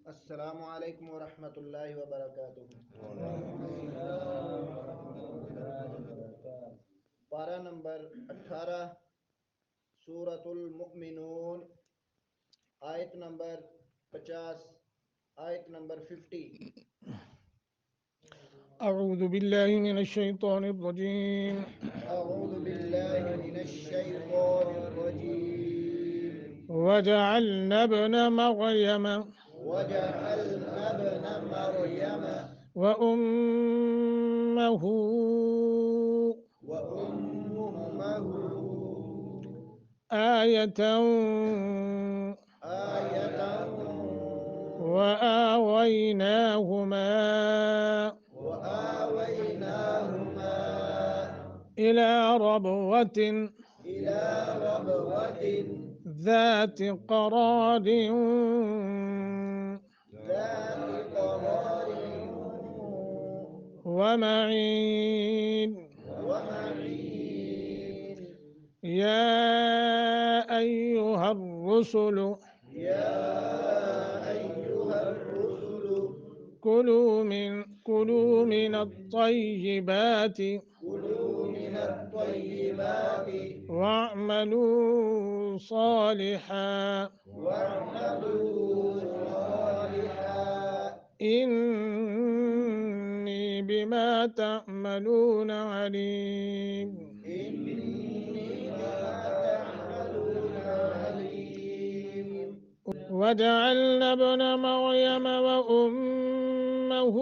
السلام علیکم ورحمۃ اللہ وبرکاتہ۔ پارہ نمبر 18، سورۃ المؤمنون، آیت نمبر 50، آیت نمبر 50۔ أعوذ بالله من الشيطان الرجيم اعوذ باللہ من الشیطان الرجیم۔ وجعلنا ابن مريم وجعلنا ابن مریم وأمه وأمه آية آیۃ وآويناهما وآویناہما إلى ربوة إلى ربوة ذات قرار ذات قرار ومعين ومعين. يا أيها الرسل يا أيها الرسل كلوا من الطيبات كلوا من الطيبات واعملوا صالحا واعملوا صالحا إني بما تعملون عليم إني بما تعملون عليم. وجعلنا ابن مريم وأمه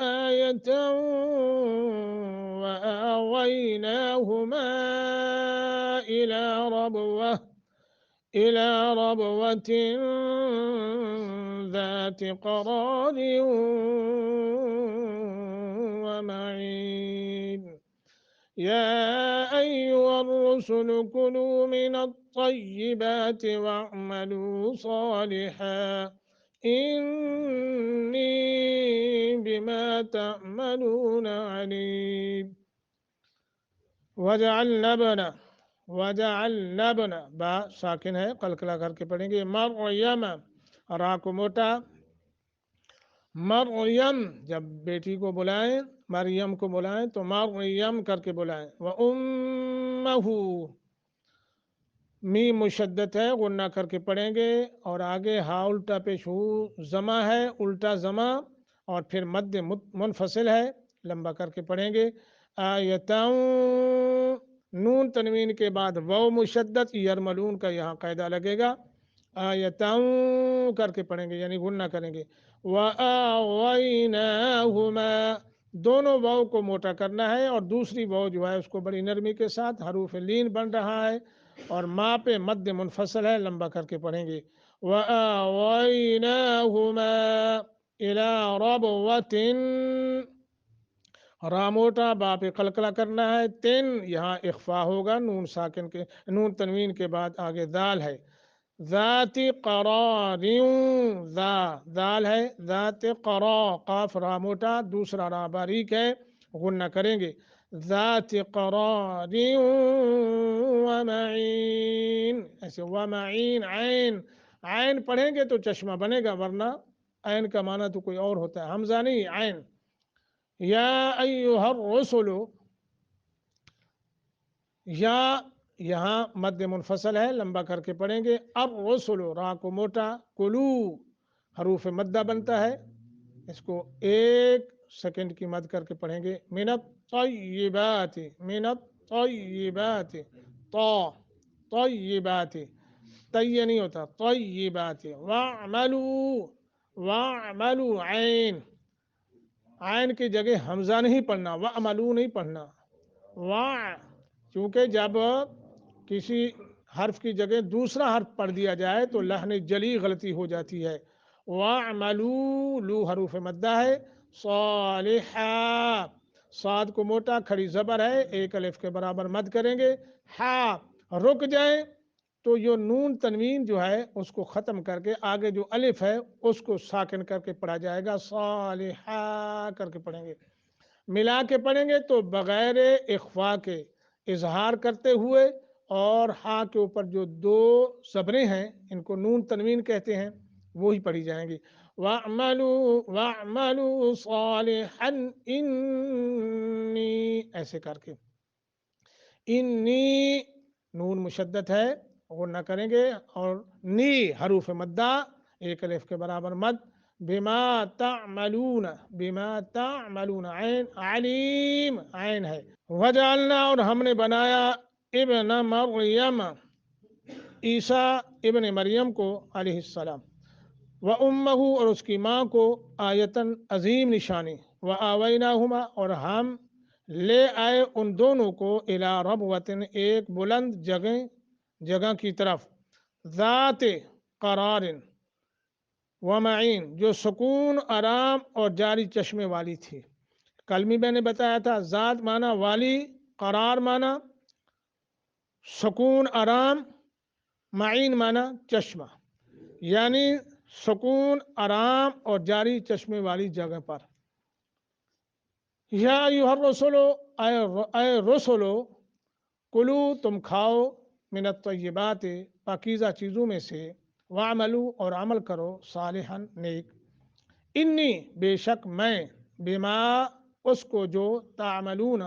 آية وآويناهما إلى ربوة ذات قرار ومعين. يا أيها الرسل كلوا من الطيبات واعملوا صالحا إني بما تعملون عليم. وجعلنا ابن با ساکن ہے، قلقلہ کر کے پڑھیں گے، مریم را کو موٹا، مریم جب بیٹی کو بلائیں، مریم کو بلائیں تو مریم کر کے بلائیں، وَأُمَّهُ میم مشدد ہے، غنہ کر کے پڑھیں گے، اور آگے ہا الٹا پیش ہو زمہ ہے، الٹا زمہ، اور پھر مد منفصل ہے، لمبا کر کے پڑھیں گے، آیتاں نون تنوین کے بعد واو مشدد، یرملون کا یہاں قاعدہ لگے گا، آیتاں کر کے پڑھیں گے یعنی غنہ کریں گے، وَآوَيْنَاهُمَا دونوں واو کو موٹا کرنا ہے، اور دوسری واو جو ہے اس کو بڑی نرمی کے ساتھ، حروف لین بن رہا ہے، اور ماں پہ مد منفصل ہے، لمبا کر کے پڑھیں گے، وَآوَيْنَاهُمَا إِلَى رَبْوَةٍ را موٹا با پہ قلقلہ کرنا ہے، تین یہاں اخفا ہوگا، نون ساکن کے نون تنوین کے بعد آگے دال ہے، ذات قرار دال ہے، ذات قرا قاف را موٹا، دوسرا را باریک ہے، غنہ کریں گے، ذات قرار ومعین، ایسے ومعین، عین پڑھیں گے تو چشمہ بنے گا، ورنہ عین کا معنی تو کوئی اور ہوتا ہے، حمزہ نہیں عین. یا ایہا الرسل، یا یہاں مد منفصل ہے، لمبا کر کے پڑھیں گے، الرسل را کو موٹا، کلو حروف مدہ بنتا ہے، اس کو ایک سیکنڈ کی مد کر کے پڑھیں گے، من الطیبات، من الطیبات، طیبات، طی نہیں ہوتا، طیبات، واعملوا عین، عین کی جگہ حمزہ نہیں پڑھنا، وَعْمَلُوا نہیں پڑھنا، چونکہ جب کسی حرف کی جگہ دوسرا حرف پڑھ دیا جائے تو لحن جلی غلطی ہو جاتی ہے، وَعْمَلُوا لو حروف مدہ ہے، صالحا صاد کو موٹا کھڑی زبر ہے، ایک الف کے برابر مد کریں گے، ہا رک جائیں تو یہ نون تنوین جو ہے اس کو ختم کر کے آگے جو الف ہے اس کو ساکن کر کے پڑھا جائے گا، صالحا کر کے پڑھیں گے، ملا کے پڑھیں گے تو بغیر اخفا کے اظہار کرتے ہوئے، اور ہا کے اوپر جو دو زبریں ہیں ان کو نون تنوین کہتے ہیں، وہی پڑھی جائیں گی. وَاعْمَلُوا صَالِحًا إِنِّي ایسے کر کے. انی نون مشدد ہے وہ نہ کریں گے، اور نی حروف مدہ ایک الف کے برابر مد. بما تعملون، بما تعملون، عین علیم عین ہے. وجعلنا اور ہم نے بنایا ابن مریم عیسیٰ ابن مریم کو علیہ السلام، وامہ اور اس کی ماں کو آیتن عظیم نشانی، وآویناہما اور ہم لے آئے ان دونوں کو الی ربوتن ایک بلند جگہ کی طرف، ذات قرار ومعین جو سکون آرام اور جاری چشمے والی تھی. کل بھی میں نے بتایا تھا ذات معنی والی، قرار معنی سکون آرام، معین معنی چشمہ، یعنی سکون آرام اور جاری چشمے والی جگہ پر. یا ایھا الرسول، اے رسولو، کلو تم کھاؤ، من الطیبات پاکیزہ چیزوں میں سے، وعملو اور عمل کرو، صالحا نیک، انی بے شک میں، بما اس کو جو، تعملون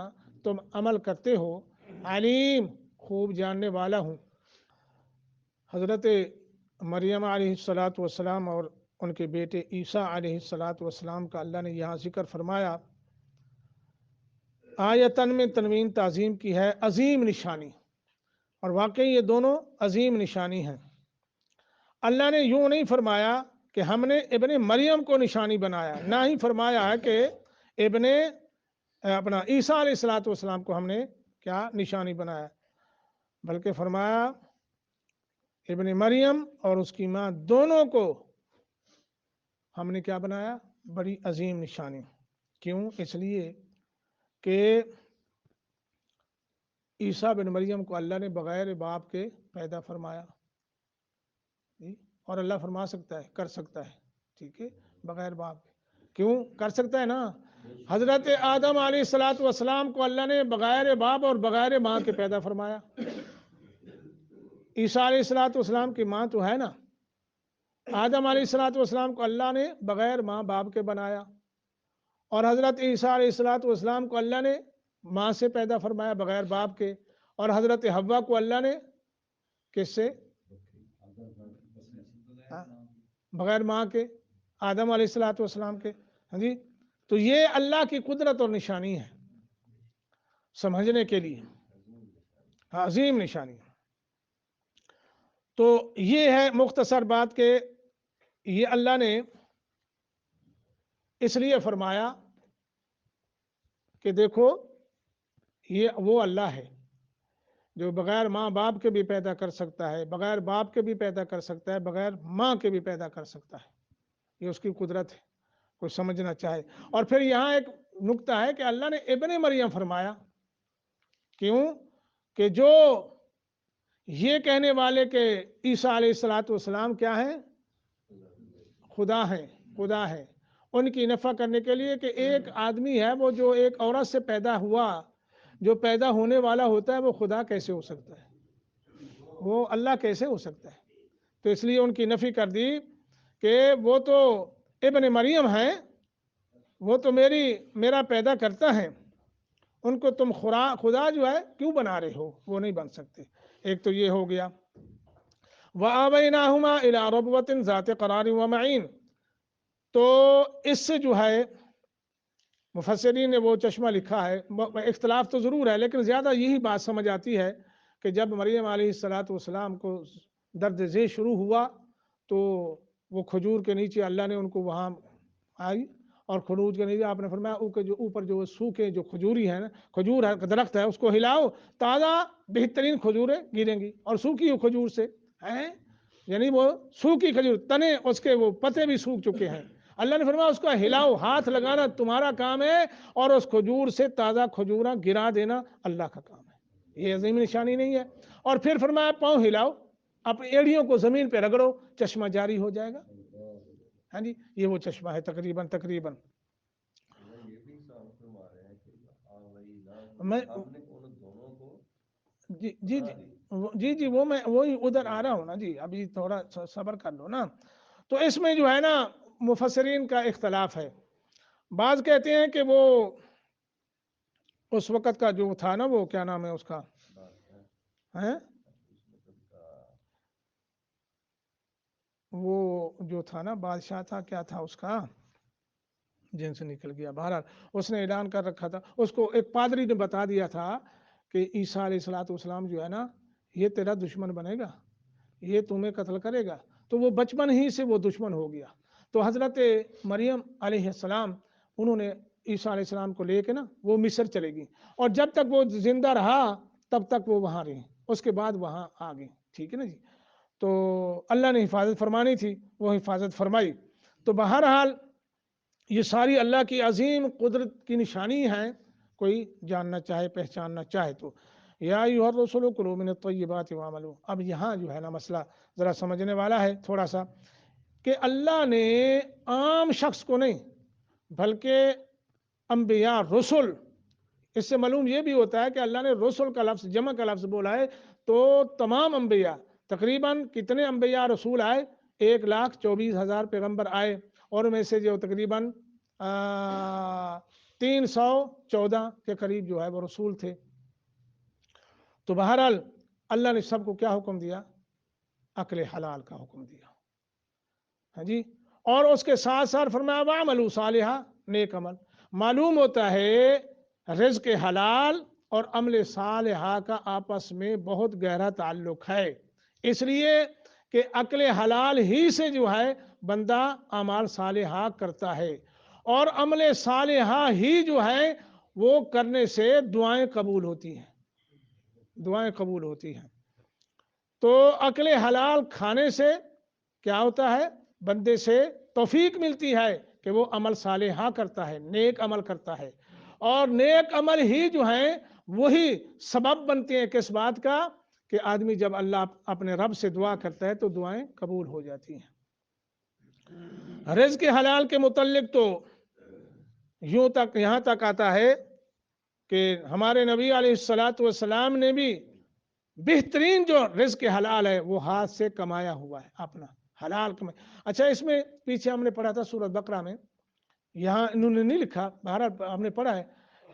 تم عمل کرتے ہو، علیم خوب جاننے والا ہوں. حضرت مریم علیہ الصلاۃ والسلام اور ان کے بیٹے عیسیٰ علیہ الصلاۃ والسلام کا اللہ نے یہاں ذکر فرمایا. آیتن میں تنوین تعظیم کی ہے، عظیم نشانی، اور واقعی یہ دونوں عظیم نشانی ہیں. اللہ نے یوں نہیں فرمایا کہ ہم نے ابن مریم کو نشانی بنایا، نہ ہی فرمایا ہے کہ ابن اپنا عیسیٰ علیہ الصلاۃ والسلام کو ہم نے کیا نشانی بنایا، بلکہ فرمایا ابن مریم اور اس کی ماں دونوں کو ہم نے کیا بنایا، بڑی عظیم نشانی. کیوں؟ اس لیے کہ عیسیٰ بن مریم کو اللہ نے بغیر باپ کے پیدا فرمایا، اور اللہ فرما سکتا ہے، کر سکتا ہے، ٹھیک ہے، بغیر باپ کے. کیوں کر سکتا ہے نا؟ حضرت آدم علیہ الصلاۃ والسلام کو اللہ نے بغیر باپ اور بغیر ماں کے پیدا فرمایا. عیسیٰ علیہ الصلاۃ والسلام کی ماں تو ہے نا. آدم علیہ الصلاۃ والسلام کو اللہ نے بغیر ماں باپ کے بنایا، اور حضرت عیسیٰ علیہ الصلاۃ والسلام کو اللہ نے ماں سے پیدا فرمایا بغیر باپ کے، اور حضرت حوا کو اللہ نے کس سے؟ بغیر ماں کے، آدم علیہ الصلاۃ والسلام کے. ہاں جی، تو یہ اللہ کی قدرت اور نشانی ہے سمجھنے کے لیے، عظیم نشانی. تو یہ ہے مختصر بات کہ یہ اللہ نے اس لیے فرمایا کہ دیکھو یہ وہ اللہ ہے جو بغیر ماں باپ کے بھی پیدا کر سکتا ہے، بغیر باپ کے بھی پیدا کر سکتا ہے، بغیر ماں کے بھی پیدا کر سکتا ہے. یہ اس کی قدرت ہے، کوئی سمجھنا چاہے. اور پھر یہاں ایک نقطہ ہے کہ اللہ نے ابن مریم فرمایا. کیوں؟ کہ جو یہ کہنے والے کہ عیسیٰ علیہ الصلاۃ والسلام کیا ہیں؟ خدا ہیں، خدا ہے، ان کی نفی کرنے کے لیے کہ ایک آدمی ہے وہ جو ایک عورت سے پیدا ہوا، جو پیدا ہونے والا ہوتا ہے وہ خدا کیسے ہو سکتا ہے، وہ اللہ کیسے ہو سکتا ہے؟ تو اس لیے ان کی نفی کر دی کہ وہ تو ابن مریم ہیں، وہ تو میرا پیدا کرتا ہے، ان کو تم خدا جو ہے کیوں بنا رہے ہو؟ وہ نہیں بن سکتے. ایک تو یہ ہو گیا. وَآوَيْنَاهُمَا إِلَىٰ رَبْوَةٍ ذَاتِ قَرَارٍ وَمَعِينٍ. تو اس سے جو ہے مفسرین نے وہ چشمہ لکھا ہے، اختلاف تو ضرور ہے لیکن زیادہ یہی بات سمجھ آتی ہے کہ جب مریم علیہ الصلاۃ والسلام کو درد ذیل شروع ہوا تو وہ کھجور کے نیچے اللہ نے ان کو وہاں آئی، اور خروج کے نیچے آپ نے فرمایا جو اوپر جو سوکھے جو کھجوری ہے نا، کھجور ہے درخت ہے، اس کو ہلاؤ، تازہ بہترین کھجوریں گریں گی، اور سوکھی ہوئی کھجور سے ہیں، یعنی وہ سوکھی کھجور، تنے اس کے وہ پتے بھی سوکھ چکے ہیں. اللہ نے فرمایا اس کا ہلاؤ، ہاتھ لگانا تمہارا کام ہے، اور اس کھجور سے تازہ کھجوراں گرا دینا اللہ کا کام ہے. یہ عظیم نشانی نہیں ہے؟ اور پھر فرمایا پاؤں ہلاؤ، اپنی ایڑیوں کو زمین پہ رگڑو، چشمہ جاری ہو جائے گا. ہاں جی، یہ وہ چشمہ ہے تقریباً میں جی وہ میں وہی ادھر آ رہا ہوں نا جی، ابھی تھوڑا صبر کر لو نا. تو اس میں جو ہے نا مفسرین کا اختلاف ہے. بعض کہتے ہیں کہ وہ اس وقت کا جو تھا نا، وہ کیا نام ہے اس کا، وہ جو تھا نا بادشاہ تھا، کیا تھا اس کا، جن سے نکل گیا. بہرحال اس نے اعلان کر رکھا تھا، اس کو ایک پادری نے بتا دیا تھا کہ عیسیٰ علیہ الصلوۃ والسلام جو ہے نا یہ تیرا دشمن بنے گا، یہ تمہیں قتل کرے گا. تو وہ بچپن ہی سے وہ دشمن ہو گیا. تو حضرت مریم علیہ السلام انہوں نے عیسیٰ علیہ السلام کو لے کے نا وہ مصر چلے گئی، اور جب تک وہ زندہ رہا تب تک وہ وہاں رہی، اس کے بعد وہاں آ گئی. ٹھیک ہے نا جی. تو اللہ نے حفاظت فرمانی تھی، وہ حفاظت فرمائی. تو بہرحال یہ ساری اللہ کی عظیم قدرت کی نشانی ہیں، کوئی جاننا چاہے پہچاننا چاہے تو. یا ایھا الرسول کلوا من الطیبات واعملوا. اب یہاں جو ہے نا مسئلہ ذرا سمجھنے والا ہے تھوڑا سا، کہ اللہ نے عام شخص کو نہیں بلکہ انبیاء رسل، اس سے معلوم یہ بھی ہوتا ہے کہ اللہ نے رسل کا لفظ جمع کا لفظ بولا ہے تو تمام انبیاء، تقریباً کتنے انبیاء رسول آئے، 1,24,000 پیغمبر آئے، اور میں سے جو تقریباً 314 کے قریب جو ہے وہ رسول تھے. تو بہرحال اللہ نے سب کو کیا حکم دیا؟ اکل حلال کا حکم دیا. ہاں جی. اور اس کے ساتھ ساتھ فرمایا وَاعْمَلُوا صَالِحًا، نیک عمل. معلوم ہوتا ہے رزق حلال اور عمل صالحہ کا آپس میں بہت گہرا تعلق ہے، اس لیے کہ عقل حلال ہی سے جو ہے بندہ اعمال صالحہ کرتا ہے، اور عمل صالحہ ہی جو ہے وہ کرنے سے دعائیں قبول ہوتی ہیں، دعائیں قبول ہوتی ہیں. تو عقل حلال کھانے سے کیا ہوتا ہے؟ بندے سے توفیق ملتی ہے کہ وہ عمل صالحہ کرتا ہے، نیک عمل کرتا ہے، اور نیک عمل ہی جو ہیں وہی سبب بنتے ہیں کس بات کا؟ کہ آدمی جب اللہ اپنے رب سے دعا کرتا ہے تو دعائیں قبول ہو جاتی ہیں. رزق حلال کے متعلق تو یوں تک یہاں تک آتا ہے کہ ہمارے نبی علیہ الصلوۃ والسلام نے بھی بہترین جو رزق حلال ہے وہ ہاتھ سے کمایا ہوا ہے، اپنا حلال کمایا. اچھا، اس میں پیچھے ہم نے پڑھا تھا سورۃ بقرہ میں، یہاں انہوں نے نہیں لکھا، بہرحال ہم نے پڑھا ہے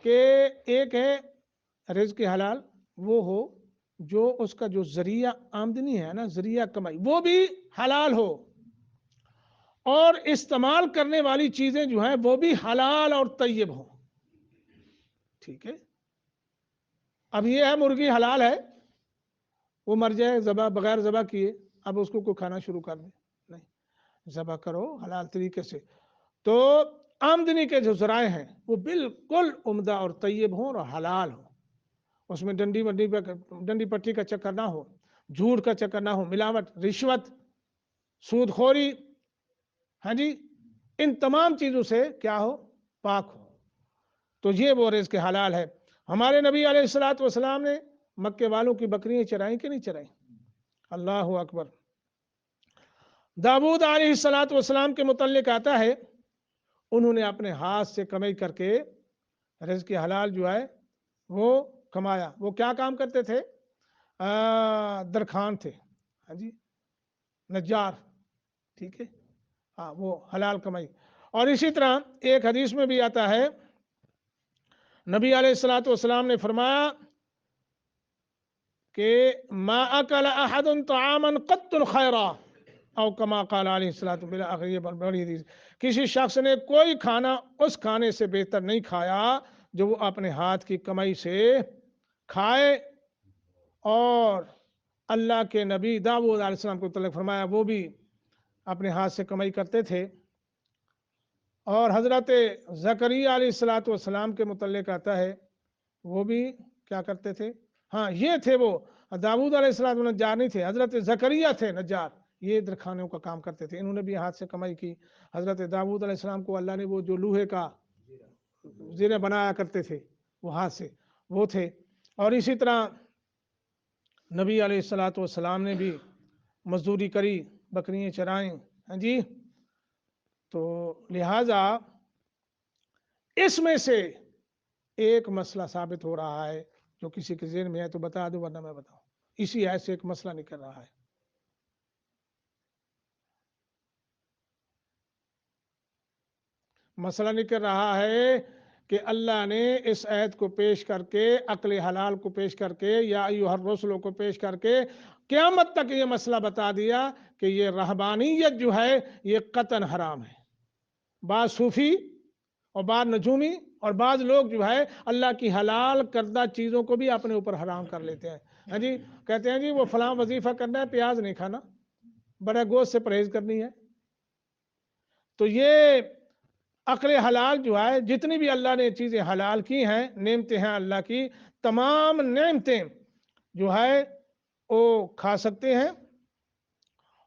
کہ ایک ہے رزق حلال، وہ ہو جو اس کا جو ذریعہ آمدنی ہے نا، ذریعہ کمائی، وہ بھی حلال ہو، اور استعمال کرنے والی چیزیں جو ہیں وہ بھی حلال اور طیب ہوں. ٹھیک ہے. اب یہ ہے مرغی حلال ہے، وہ مر جائے ذبح بغیر ذبح کیے، اب اس کو کوئی کھانا شروع کر دے، نہیں، ذبح کرو حلال طریقے سے. تو آمدنی کے جو ذرائع ہیں وہ بالکل عمدہ اور طیب ہوں اور حلال ہوں، اس میں ڈنڈی پٹی کا چکر نہ ہو، جھوٹ کا چکر نہ ہو، ملاوٹ، رشوت، سود خوری، ہاں جی، ان تمام چیزوں سے کیا ہو؟ پاک ہو. تو یہ وہ رزق حلال ہے. ہمارے نبی علیہ الصلوۃ والسلام نے مکے والوں کی بکریاں چرائیں کہ نہیں چرائیں؟ اللہ اکبر. داؤد علیہ الصلوۃ والسلام کے متعلق آتا ہے انہوں نے اپنے ہاتھ سے کمائی کر کے رزق حلال جو ہے وہ کمایا. وہ کیا کام کرتے تھے؟ درخان تھے، ہاں جی، نجار. ٹھیک ہے. ہاں، وہ حلال کمائی. اور اسی طرح ایک حدیث میں بھی آتا ہے نبی علیہ الصلوۃ والسلام نے فرمایا کہ ما اکل احد طعاما قط خیرا او کما قال علیہ الصلوۃ والسلام. بڑی حدیث، کسی شخص نے کوئی کھانا اس کھانے سے بہتر نہیں کھایا جو وہ اپنے ہاتھ کی کمائی سے کھائے. اور اللہ کے نبی داؤد علیہ السلام کو متعلق فرمایا وہ بھی اپنے ہاتھ سے کمائی کرتے تھے. اور حضرت زکریا علیہ الصلوۃ والسلام کے متعلق آتا ہے وہ بھی کیا کرتے تھے؟ ہاں، یہ تھے وہ داؤد علیہ السلام نجار نہیں تھے، حضرت زکریا تھے نجار، یہ درخانوں کا کام کرتے تھے. انہوں نے بھی ہاتھ سے کمائی کی. حضرت داؤد علیہ السلام کو اللہ نے وہ جو لوہے کا زیرہ بنایا کرتے تھے وہ ہاتھ سے، وہ تھے. اور اسی طرح نبی علیہ الصلوۃ والسلام نے بھی مزدوری کری، بکریاں چرائیں. ہاں جی. تو لہذا اس میں سے ایک مسئلہ ثابت ہو رہا ہے، جو کسی کے ذہن میں ہے تو بتا دو ورنہ میں بتاؤں. اسی ایسے ایک مسئلہ نکل رہا ہے. مسئلہ نکل رہا ہے کہ اللہ نے اس آیت کو پیش کر کے، عقل حلال کو پیش کر کے، یا ایھا الرسل کو پیش کر کے قیامت تک یہ مسئلہ بتا دیا کہ یہ رہبانیت جو ہے یہ قطعاً حرام ہے۔ بعض صوفی اور بعض نجومی اور بعض لوگ جو ہے اللہ کی حلال کردہ چیزوں کو بھی اپنے اوپر حرام کر لیتے ہیں۔ ہاں جی، کہتے ہیں جی وہ فلاں وظیفہ کرنا ہے، پیاز نہیں کھانا، بڑا گوشت سے پرہیز کرنی ہے۔ تو یہ عقل حلال جو ہے، جتنی بھی اللہ نے چیزیں حلال کی ہیں، نعمتیں ہیں اللہ کی، تمام نعمتیں جو ہے وہ کھا سکتے ہیں۔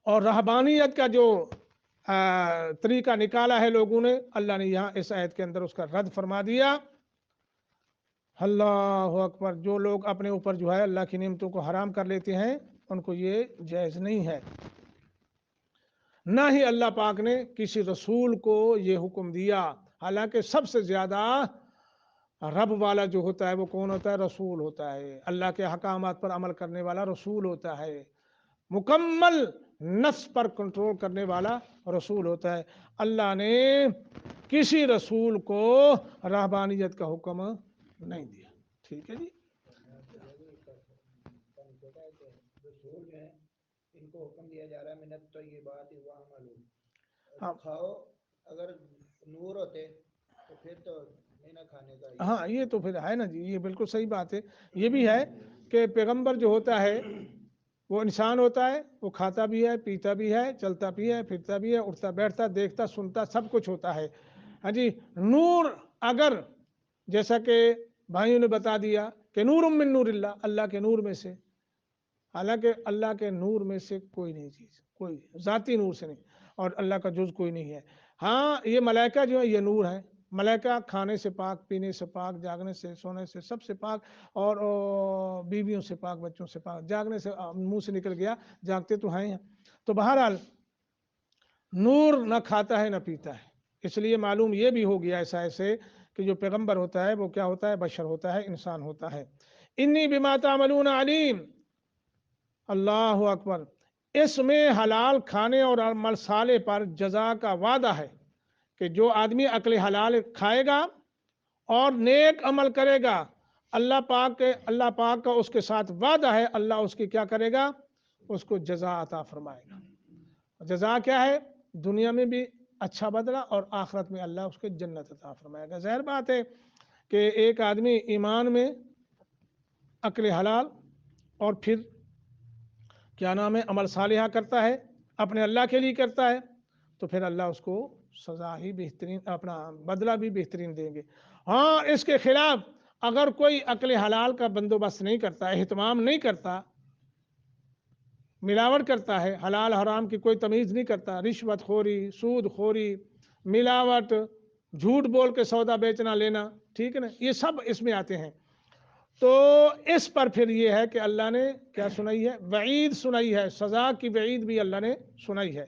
اور رہبانیت کا جو طریقہ نکالا ہے لوگوں نے، اللہ نے یہاں اس آیت کے اندر اس کا رد فرما دیا۔ اللہ اکبر۔ جو لوگ اپنے اوپر جو ہے اللہ کی نعمتوں کو حرام کر لیتے ہیں، ان کو یہ جائز نہیں ہے۔ نہ ہی اللہ پاک نے کسی رسول کو یہ حکم دیا، حالانکہ سب سے زیادہ رب والا جو ہوتا ہے وہ کون ہوتا ہے؟ رسول ہوتا ہے۔ اللہ کے احکامات پر عمل کرنے والا رسول ہوتا ہے، مکمل نفس پر کنٹرول کرنے والا رسول ہوتا ہے۔ اللہ نے کسی رسول کو رہبانیت کا حکم نہیں دیا۔ ٹھیک ہے جی۔ رسول ہیں، ان کو حکم دیا جا رہا ہے من الطیبات ہاں کھاؤ، اگر نور ہوتے تو پھر تو نہیں نہ کھانے کا۔ ہاں یہ تو پھر ہے نا جی، یہ بالکل صحیح بات ہے۔ یہ بھی ہے کہ پیغمبر جو ہوتا ہے وہ انسان ہوتا ہے، وہ کھاتا بھی ہے، پیتا بھی ہے، چلتا بھی ہے، پھرتا بھی ہے، اٹھتا بیٹھتا، دیکھتا سنتا، سب کچھ ہوتا ہے۔ ہاں جی، نور اگر جیسا کہ بھائیوں نے بتا دیا کہ نور من نور اللہ، اللہ کے نور میں سے، حالانکہ اللہ کے نور میں سے کوئی نہیں چیز، کوئی ذاتی نور سے نہیں، اور اللہ کا جز کوئی نہیں ہے۔ ہاں یہ ملائکہ جو ہے یہ نور ہے، ملائکہ کھانے سے پاک، پینے سے پاک، جاگنے سے، سونے سے، سب سے پاک، اور بیویوں سے پاک، بچوں سے پاک، جاگنے سے منہ سے نکل گیا، جاگتے تو ہیں۔ تو بہرحال نور نہ کھاتا ہے نہ پیتا ہے، اس لیے معلوم یہ بھی ہو گیا ایسے کہ جو پیغمبر ہوتا ہے وہ کیا ہوتا ہے؟ بشر ہوتا ہے، انسان ہوتا ہے۔ انی بما تعملون علیم۔ اللہ اکبر۔ اس میں حلال کھانے اور عمل صالح پر جزا کا وعدہ ہے کہ جو آدمی عقل حلال کھائے گا اور نیک عمل کرے گا، اللہ پاک کا اس کے ساتھ وعدہ ہے، اللہ اس کی کیا کرے گا؟ اس کو جزا عطا فرمائے گا۔ جزا کیا ہے؟ دنیا میں بھی اچھا بدلہ، اور آخرت میں اللہ اس کے جنت عطا فرمائے گا۔ ظاہر بات ہے کہ ایک آدمی ایمان میں عقل حلال اور پھر کیا نام ہے عمل صالحہ کرتا ہے، اپنے اللہ کے لیے کرتا ہے، تو پھر اللہ اس کو سزا ہی بہترین، اپنا بدلہ بھی بہترین دیں گے۔ ہاں اس کے خلاف اگر کوئی عقل حلال کا بندوبست نہیں کرتا، اہتمام نہیں کرتا، ملاوٹ کرتا ہے، حلال حرام کی کوئی تمیز نہیں کرتا، رشوت خوری، سود خوری، ملاوٹ، جھوٹ بول کے سودا بیچنا لینا، ٹھیک ہے نا، یہ سب اس میں آتے ہیں۔ تو اس پر پھر یہ ہے کہ اللہ نے کیا سنائی ہے؟ وعید سنائی ہے، سزا کی وعید بھی اللہ نے سنائی ہے۔